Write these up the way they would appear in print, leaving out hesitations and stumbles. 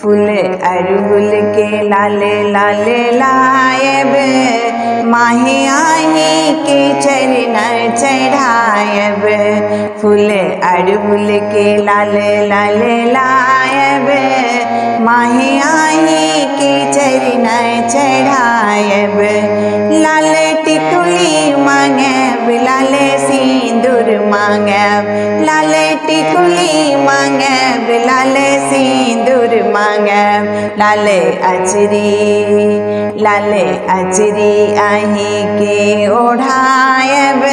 फूल अड़हुल के लाले लाले लायब, माहे आही के चरण चढ़ायब। फूल अड़हुल के लाले लाले लायब, माहे आही के चरण चढ़ायब। लाल टिकुली मांगब, लाल सिंदूर मांगब, लाल टिकुली मांगब, लाल सिंदूर मांगब। लाल अचरी आही के ओढ़ायब,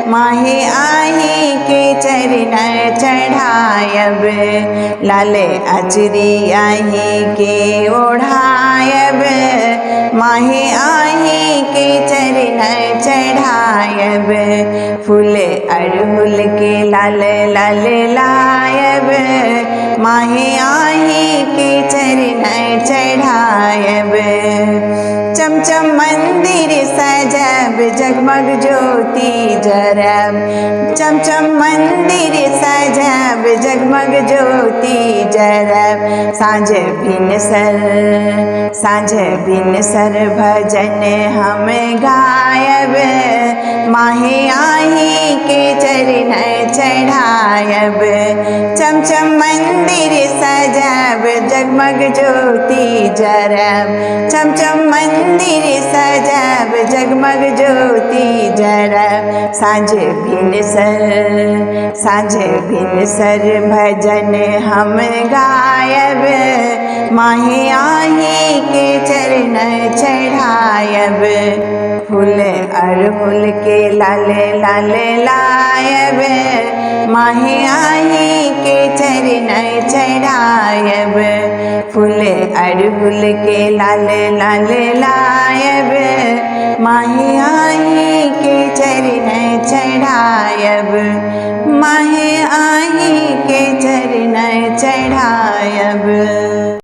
माहे आही के चरण चढ़ायब। लाल अचरी आही के ओढ़ायब, माहे आही के चरण चढ़ायब। फूल अड़हुल के लाले लाले लायब, माहे आही के चरण चढ़ायब। चमचम मंदिर सजब, जगमग ज्योति जरब। चमचम मंदिर सजब, जगमग ज्योति जरब। साँझ भिनसर भजन हम गायब, माहे आही के चरण चढ़ायब। चमचम मंदिर सजब, जगमग ज्योति जरब। चमचम मंदिर सजब, जगमग ज्योति जरब। साँझ भिनसर भजन हम गायब, माहे आही के चरण चढ़ायब। फूल अड़हुल के लाले लाले लायब, माहे आही के चरण चढ़ायब। फूल अड़हुल के लाले लाले लायब, माहे आही